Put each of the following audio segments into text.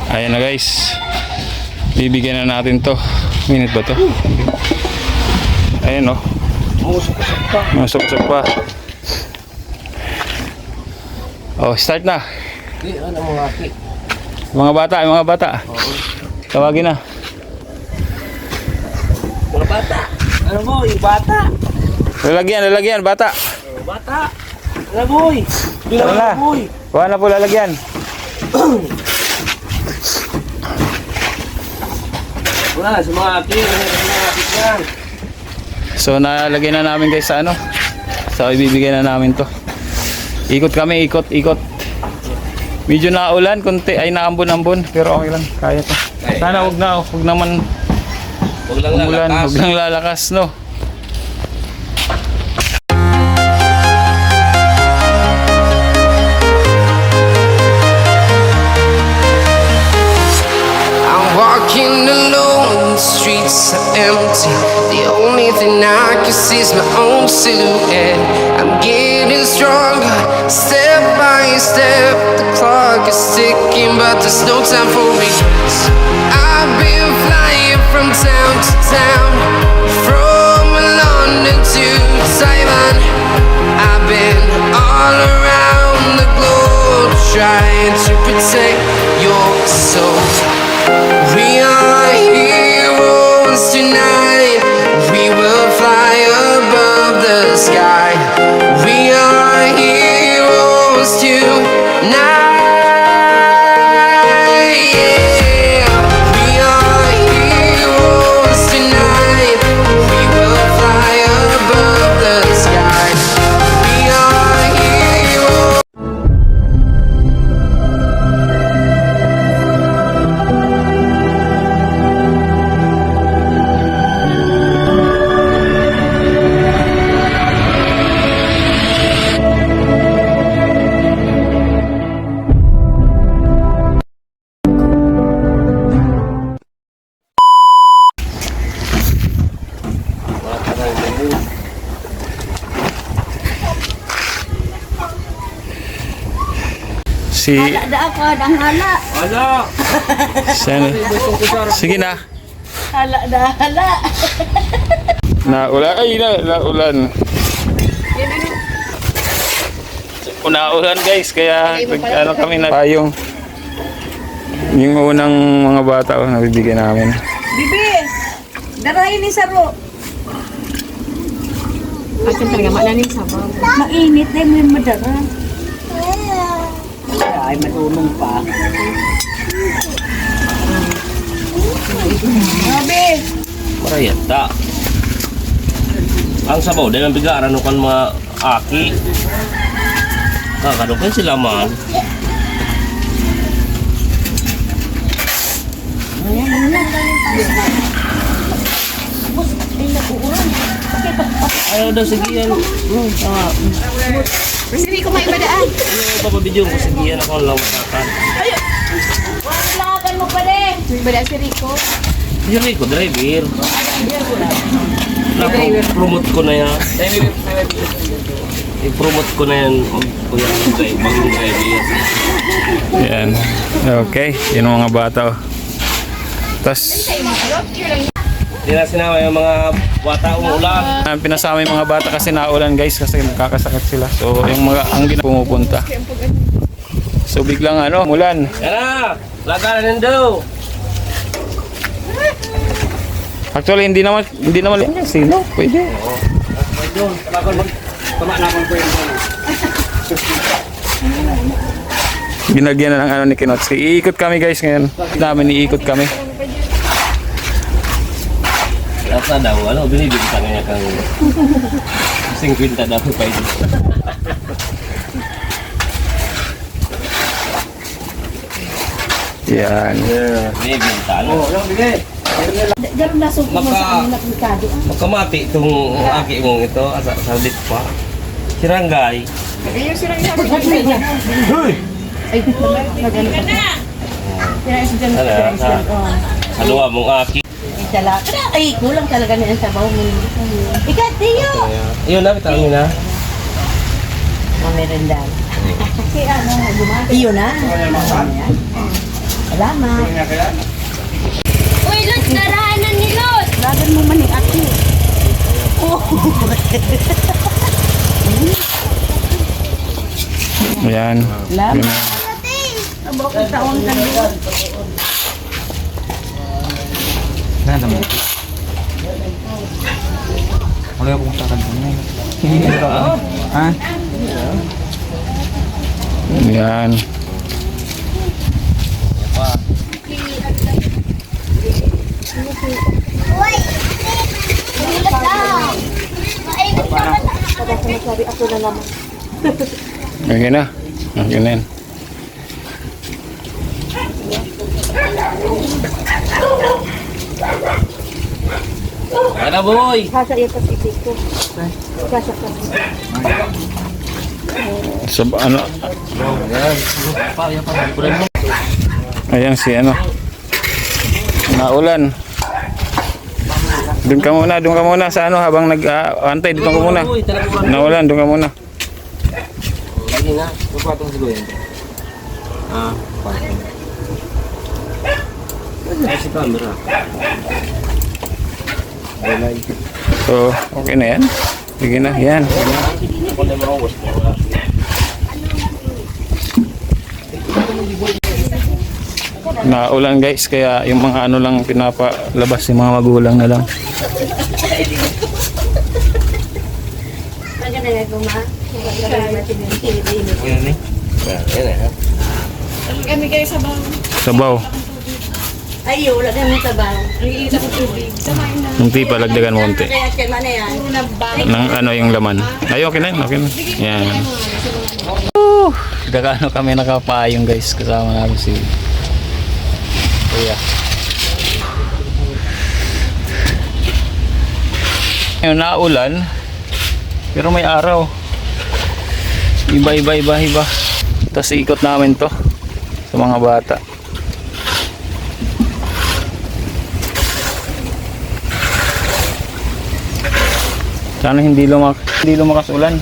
Ayan na guys. Bibigyan na natin to. Minute ba to? Ayan o. Masok-sok pa. Oh, start na. Mga bata. Tawagin na. Mga bata. Ano mo, yung bata? Lalagyan, bata. Bata. Ano boy? Tara na. Kuha na po lalagyan. Wala, sa mga akin. So nalagyan na namin guys sa ano. So ibibigay na namin to. Ikot kami, ikot. Medyo naulan, konti ay naambon-ambon, pero okay lang, kaya to. Sana wag naman umulan, wag lang lalakas, no. Walking alone, the streets are empty. The only thing I can see is my own silhouette. I'm getting stronger, step by step. The clock is ticking, but there's no time for regrets. I've been flying from town to town, from London to Taiwan. I've been all around the globe, trying to protect your soul. We are heroes tonight. We will fly above the sky. We are heroes tonight. Yeah. We are heroes tonight. We will fly above the sky. We are heroes. Si Hala ako, ang hala. Ano? Sen. Sige na. Hala. Naulan. Naulan guys, kaya ano kami na yung unang mga bata nabibigyan namin. Bibi, darahin ni Saro. Akin talaga, malalim sa bawah. Mainit na yung madara. Ay, matulong pa. Grabe. Marayata. Ang sabaw, dahil ang bigaran kan mga aki. Kakadukin sila man. Ayaw daw sigiyan. Hindi ko maibadaan. Ayaw papabidyo ko sigiyan ako lang matakan. Langakan mo pa rin. Maibadaan si Rico. Yung Rico, driver. Promote ko na yan. I-promote ko na yan. Kuya, bagong driver. Yan. Okay, yun ang mga bata. Tapos Hindi na sinama yung mga bata umulan. pinasama yung mga bata kasi naulan guys kasi magkakasakit sila. So yung mga ang pumupunta. So biglang umulan. Yan na! Lagaran nando! Actually hindi naman sino pwede. Doon, tama na akong kwento. Ginagyan na ng ni Kinotski. Iikot kami guys ngayon. Namin iikot kami. Asa daw, binibig sa kanya kang 50 daw pa ito. Yan. Binibig sa bigay. Diyan na suko mo sa amin na pikado. Magkamati itong aki mong ito, sa lit pa. Siranggay. Ayun si Rico. Hoy! Ay, nagano pa. Kaya si Jan. Sa luwa mong aki. Dala. Ay, kulang talaga na yung sabaw mo. Ikat, Tiyo! Iyon na, bitamin na. Mamerendal. Kasi ano, Iyon na. Salamat. Uy, Lord, darahanan ni Lord. Lagan mo man ni ate. Ayan. Salamat. Yun. Abok ang taon ka doon. Wala akong takad mo na. Ha? Ayan. Okay na. Okay na yan. Ano boy? Kasa iyo pa si Tito. Kasa pa. So, ano? Ayan si ano. Naulan. Doon ka muna sa ano habang nag-antay dito ka muna. Naulan, doon ka muna. Lagi nga. Papatong siguro yun. Patong. Ay, si camera. So, okay na yan. Sige na, yan. Ako na mawas mo. Naulan guys, kaya yung mga ano lang pinapalabas yung mga magulang na lang. Ang ganda na guma. Yan eh. Yan eh ha. Kami kayo sa bang. Sabaw. Ay, wala na yung tabaw. Nagiinit ako tubig. Samayin na. Yung tipa, lagdagan mo konti. Kaya kaya man na yan. Una ba? Ng ano yung laman. Ay, okay na yun, okay na. Yan. Nagkakaano kami nakapayong guys, kasama namin si Kuya. Ngayon naulan, pero may araw. Iba. Tapos ikot namin to sa mga bata. Sana hindi lumakas ulan.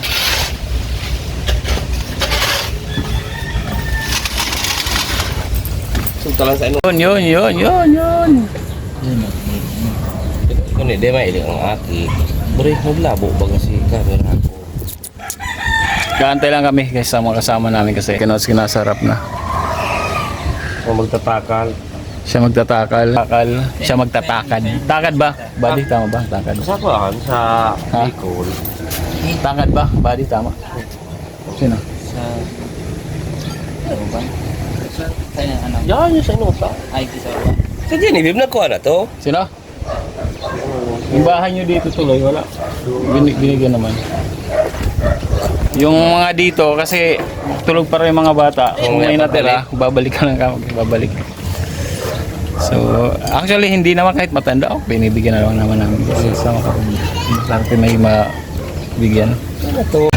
Sunta lang sa ano. Yun. Kung hindi, may iling ang aki. Bro, maglabo ba kasi camera ko? Kaantay lang kami guys sa mga kasama namin kasi kinasarap na. Kung magtatakal. Siya magtatakal. Siya magtatakad. Takad ba? Buddy, tama ba? Takad. Sa ko akan sa Ha? Bicol. Takad ba? Buddy, tama. Sino? Sa... Ano ba? Sa ano? Yan yung sa inuta. Ay, sa ba? Sa Genevieve, nagkuha na to. Sino? Yung bahay nyo dito tuloy, wala. Binigyan naman. Yung mga dito, kasi tulog pa rin yung mga bata. Kung may natira, babalik ka lang kami. Babalik. So, actually, hindi naman kahit matanda. Oh, binibigyan na lang naman namin. Kasi sa mga may mabigyan. Ano to?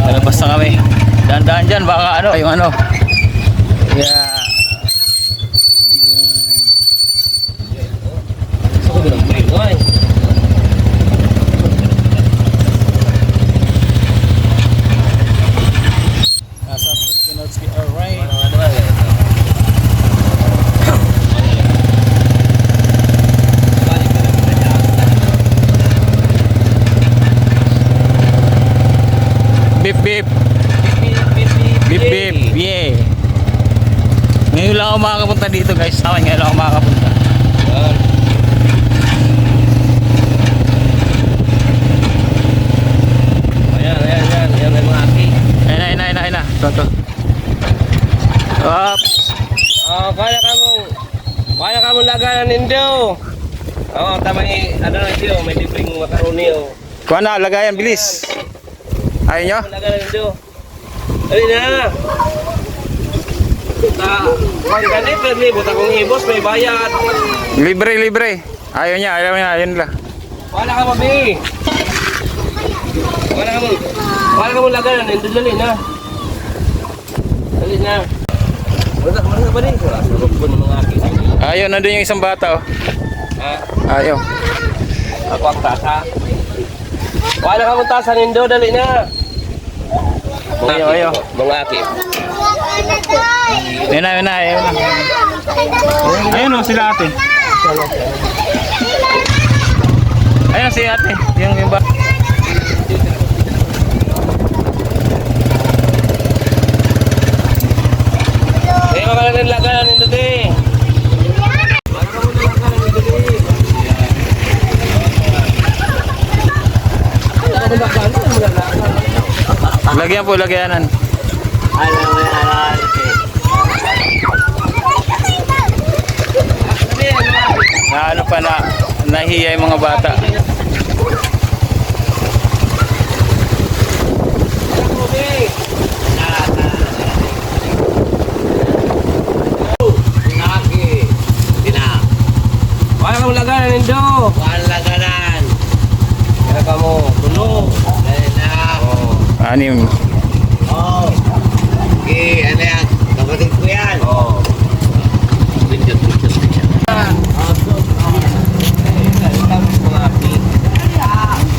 Lalabas na kami. Dahan-dahan dyan, baka ano, yung ano. Yeah. Sa ko ng prino ay. Nasa Pinotsky, alright. Beep beep. Beep beep. Yeah. Ngayon lang ako makakapunta dito guys. Ngayon lang ako makakapunta. Ayan ay mga aki. Ayun na. Toto. Oops. Oh, kaya ka mong laganan nindo. Oh, tama ano na ito, may libreng makaroni oh. Kuha na, lagayan, bilis. Ayaw nyo? Laganan nindo. Dali na. Kung ganit, pwede buta kong ibos, may bayad. Libre. Ayaw niya, ayun nila. Wala ka mabi. Wala ka mo laganan, nindo dali na. Dali na. Wala ka ba rin? Wala, sarap po ng mga aki. Ayaw, nandun yung isang bata oh. Ah, Ayaw. Ako ang tasa. Wala ka mong tasa nindo, dali na. Ayo, ayo. Mga akip. Ayun na, ayun na, ayun na. Ayun o, sila ate. Ayun si ate. Yung iba. Eh, makalagan laganan nindo di. Lagyan po, lagyanan. Na ano pa na, nahiya yung mga bata. Wala ka mong laganan nindo. Wala laganan. Kaya ka mo, tulog. Dali na. Anim. Oh. Okay, ano yan? Kapatid ko yan. Oh. Pindot.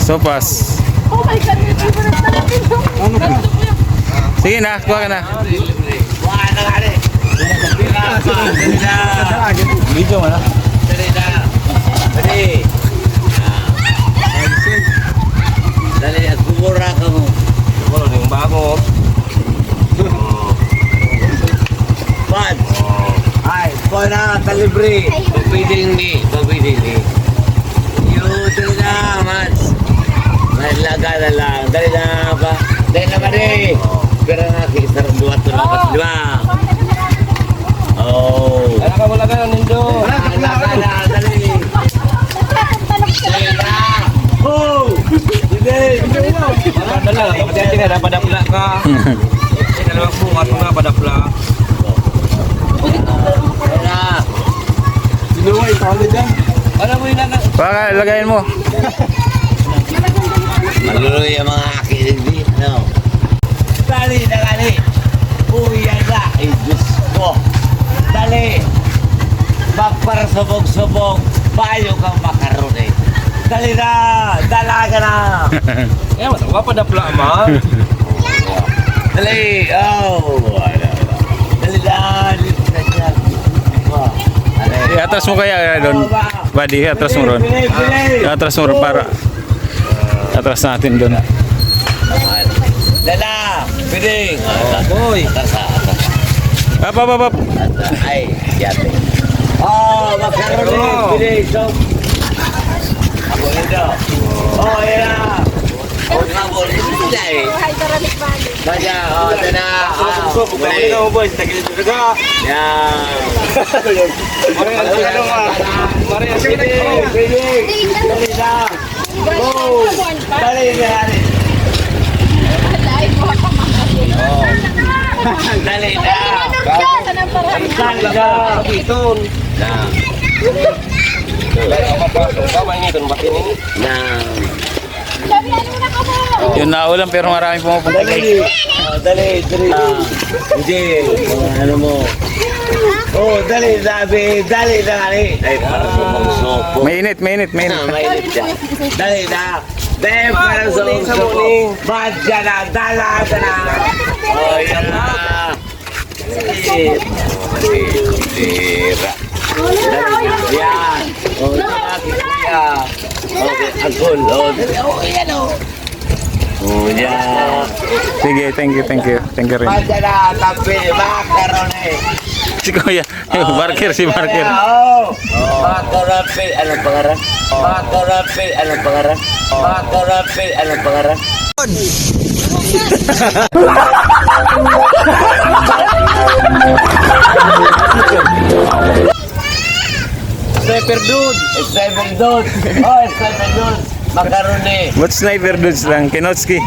Sopas. Oh my God, may favorite na natin. Sige na, kuha ka na. Wala na nga rin. Dali na. Video mo na. Dali na. Dali. Dali, at kumura ka mo. Kumura yung bago. Bad. Ay, ko na, kalibre. Pagpiding ni. Dali na, Mads. Malaga na lang. Dali na ba? Dali na ba rin? Pero nga, kisar duwa to lakas, di ba? Oh. Dala ka malaga na nindo. Malaga na, dali. Dali na. Oh! Hindi! Dala, kapatid ka na, padapla ka. Dalawang bungat mo na, padapla. Dala. Sinuway, tawag dyan. Ano mo yung naga? Baka lagayin mo. Maluloy ang mga akilig dito. Dali na dali. Uyan na. Ay, Diyos ko. Dali. Magparasubog-subog. Payo kang makaroni. Dali na. Dalaga na. Eh, matawag pa na plama. Dali. Oh. Dali na. Atras mo kaya doon. Buddy, atras mo ron. Atras mo ron para atras natin doon. Dala. Piling. Boy. Up. Ay, yate. Oh, makaroni. Piling. So. Ako nito. Oh, yan na. Oh, sabon. Ito eh. Baja, oh, ito na. Bumalik ka mo, boys. Tagilid ko na. Yan. Maria, piling. Dali na. Go. Dali na. Dali na. Dali na. Iton. Na. Yun na ulam pero maraming pumupunta. Dali. Dali. Hindi. Ano mo? Oh, dali, sabi. Dali. Ay, para sumong-sopo. Mainit. Mainit siya. Dali na. Dahil parang sumong-sopo. Badya na. Dala na. Oh, yan na. Tira. Yan. Oh, nakakita. Okay, agul. Okay, yan o. Oh, yan. Sige, thank you rin. Badya na. Tapi, makaroni. Si Kuya, Barker, si Barker. Oo. Makarapi, anong pangaran? Makarapi, anong pangaran? Makarapi, anong pangaran? Sniper dude. Sniper dude. Oh, sniper dude. Makaroni. What sniper dudes lang? Kinotski.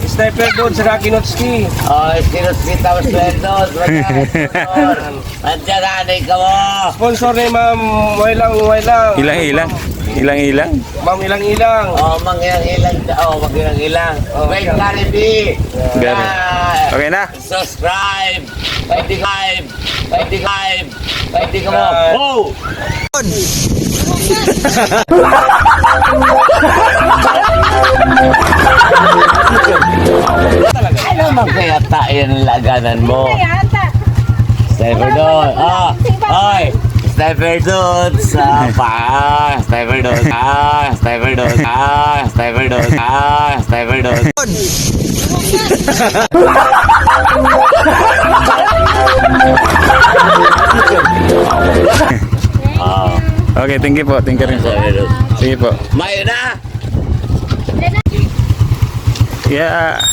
Sniper dude sa Kinotski. Oh, Kinotski tapos Lendos. Nandiyan ka mo. Sponsor ni Ma'am Wailang. Ilang. Ma'am Ilang. Oh, Ilang. Wait, Caribe. Okay na? Subscribe. Pwede ka mo. Oh! Ano man kaya tayo ng laganan mo? Sniper doon. Ay! Sniper doon sa paa. Sniper doon. Sniper doon. Sniper doon. Sniper doon. Okay, thank you po. Thank you rin po. Sige po. May na! Yeah.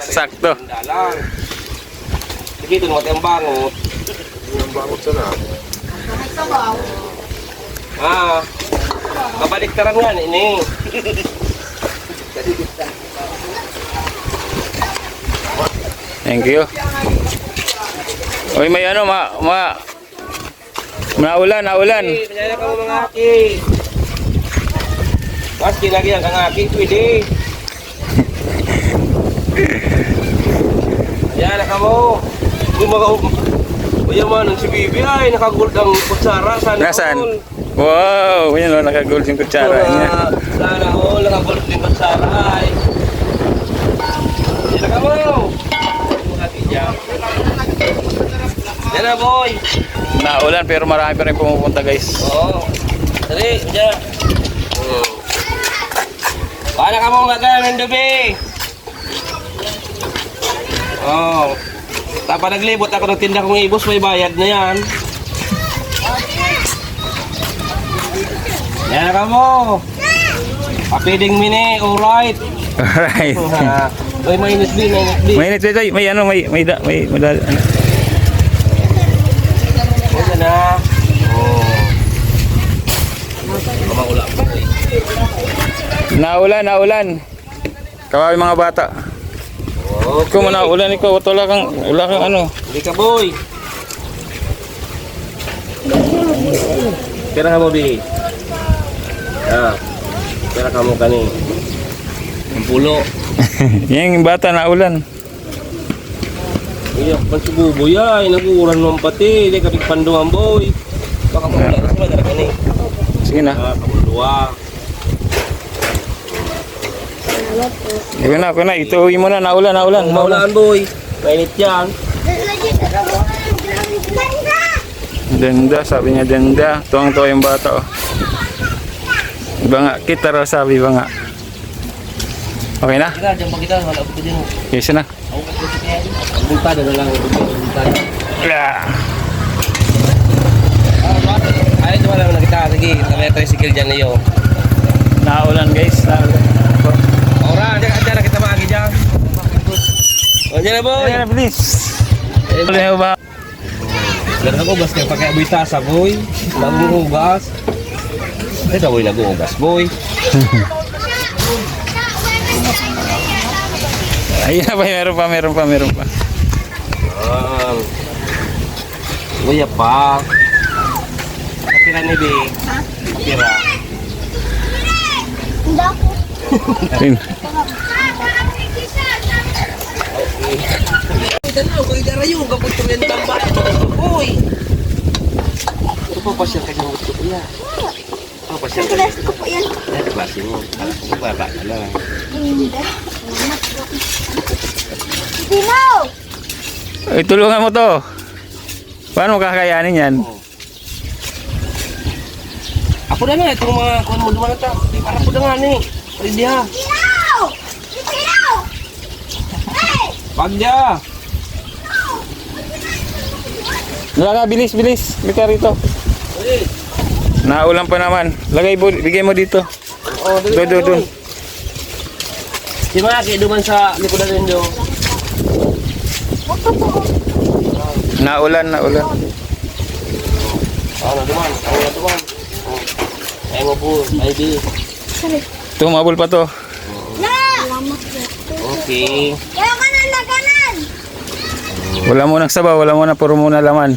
Sakto. Sige, ito naman yung bangot. Yung bangot sa na. Kabaliktaran nga, ini. Thank you. Oy, may ano, naulan. Panyaya ka mo mga aki. Mas kinagyan kang aki, pwede. Yan, ka mo. Yung mga uyaman si Bibi ay nakagold ang kutsara. Nasaan? Wow, yun o, naka-gold yung kutsara niya. Sana all, nakagold yung kutsara ay. Yan ka mo. Yan na, boy. Naulan pero marami pa rin pumupunta, guys. Oo. Dali, dyan. Paano ka mong gagawin ng dubi? Oo. Tapos naglibot ako ng tinda kong ibos, may bayad na yan. Yan ka mo. Papiling mini, alright. Alright. Uy, mainit din. Mainit dito, may ano, may ano. Yan na. Oo. Kamangula pa eh. Naulan. Kawawi mga bata. Okay. Kung naulan ikaw, wala kang ano. Hindi ka, boy. Pera ka mo, Bi. Pera ka mo kani. Ang pulo. Yung bata naulan. Iyak pa si Buboy ay. Naguuran mo pati. Hindi ka pigpandungan, boy. Baka mawala na sila dara kani. Sige na. Kamuluwa. Ako na. Ituwi mo na, naulan. Maulaan, boy. Mainit yan. Denda, sabi niya denda. Tuwang-tuwa yung bata, oh. Iba nga, kita raw sabi, iba nga. Okay na? Kita, dyan pa kita. Wala ko dyan. Yes na. Bultada na lang. Bultada. Yeah. Ay, ito wala na kita. Sige, may tricycle dyan niyo. Naulan, guys. Naulan. Ora, dyan na kita maagi dyan. O, dyan na, boy. Ayan na, please. Ulan ba? Ganun ako, bas kayo pakai aboy tasa, boy. Naguhugas. Ay, boy, naguhugas, boy. Ayun na ba? Meron pa. Kuya pa. Kapira ni Bi. Kapira. Ayun. Ito na, kung idarayo, kapag tumiyan ng bahay, boy. Ito pa pasyal ka dyan, gusto ko yan. Ito pasyal ka dyan. Ko po yan. Ito klase mo. Baba ka lang. Dinaw! Ay, tulungan mo to. Paano mo kakayanin yan? Ako na nga, itong mga kuhan mo duman ito. Para po na nga ni. Pwede ha. Dinaw! Dinaw! Pagya. Laga, bilis. Lika rito. Naulan pa naman. Bigay mo dito. Oh, Doon. Si Maki, duman sa likodan ninyo. Naulan. Ano, duman. Ay mo po, ay di. Tumabol pa to. Okay. Kaya kanan na kanan! Wala mo nang sabaw, puro muna laman.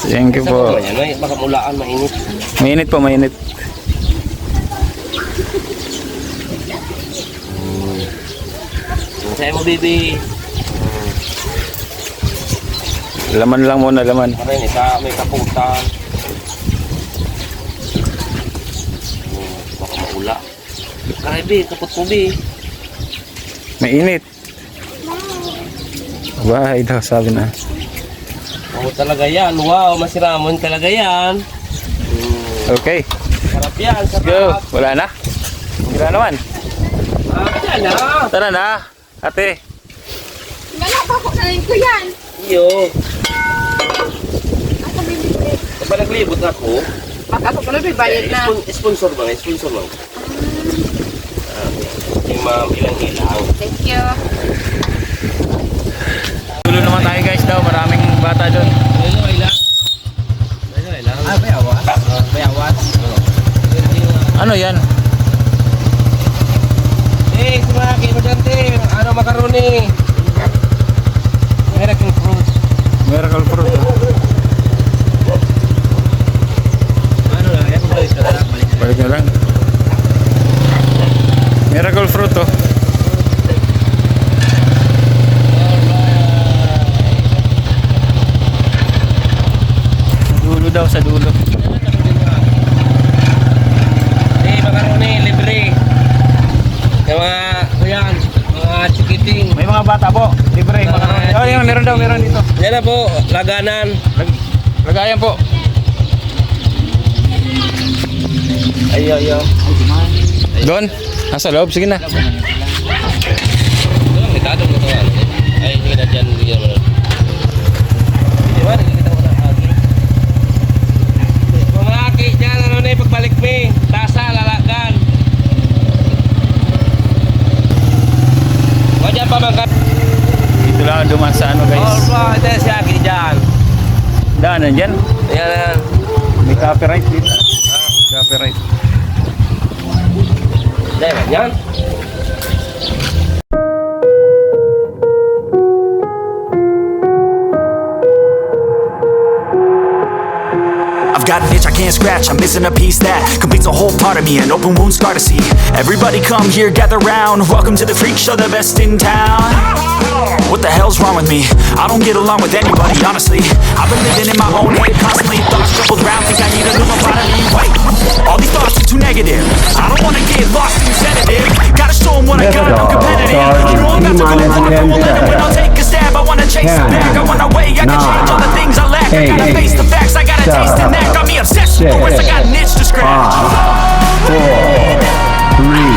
Thank you po. Yan, baka mulaan, mainit. Mainit po, mainit. Sa'yo mo, baby. Laman lang muna, laman. Marin, isa may kaputan. Baka maula. Karay, bi, kaput mo, bi. Mainit. Bahay daw, sabi na. Oo, talaga yan. Wow, masiramon talaga yan. Okay, Sarap yan, sarap. go. Wala na? Wala naman. Yan na. Tara na, ate. Iyo. Kapag naglibot ako, Ako pala may bayad na. sponsor ba? Sponsor ba? Yung ma'am, ilang-ilang. Thank you. Tulo naman tayo guys daw, maraming bata doon. Ah, bayawas. Bayawas. Ano yan? Eh, sumaki mo dyan, te. Ano, makaroni. Miracle fruit. Miracle fruit. Ano lang, yan balik ka lang. Balik na lang. Miracle fruit oh. Sa dulo daw, sa dulo. Eh, makaroni, libre. Yung mga, kuyan, mga chikiting. May mga bata po, libre. Oh, yun, meron daw, meron dito. Yan na po, laganan. Lagayan po. Ayo. Doon, nasa loob, sige na. Likado mo ito. Ay, hindi na dyan. Bigyan mo na. Di ba? Nakikita ko na aki. Mga aki dyan, ano na yung pagbalik mo. Tasa, lalagan. O dyan pa mga. Dito lang duman sa ano guys. Alright, ito si aki dyan. Daanan dyan. Ayan. May copyright dito. Copyright. Dyan, yan. I've got an itch I can't scratch, I'm missing a piece that completes a whole part of me, an open wound scar to see. Everybody come here, gather round, welcome to the freak show, the best in town. What the hell's wrong with me? I don't get along with anybody, honestly. I've been living in my own head constantly, thoughts jumbled around, think I need a new lobotomy. Wait, all these thoughts are too negative, I don't wanna get lost in sedative. Gotta show them what I got, I'm competitive. You know I'm about to go hard, I won't let it win, I'll take a stab. I wanna chase the bag, I wanna weigh, I can change all the things I lack. I gotta face the facts, I gotta taste the knack. Got me obsessed with the words, I got an itch to scratch. 5, 4, 3,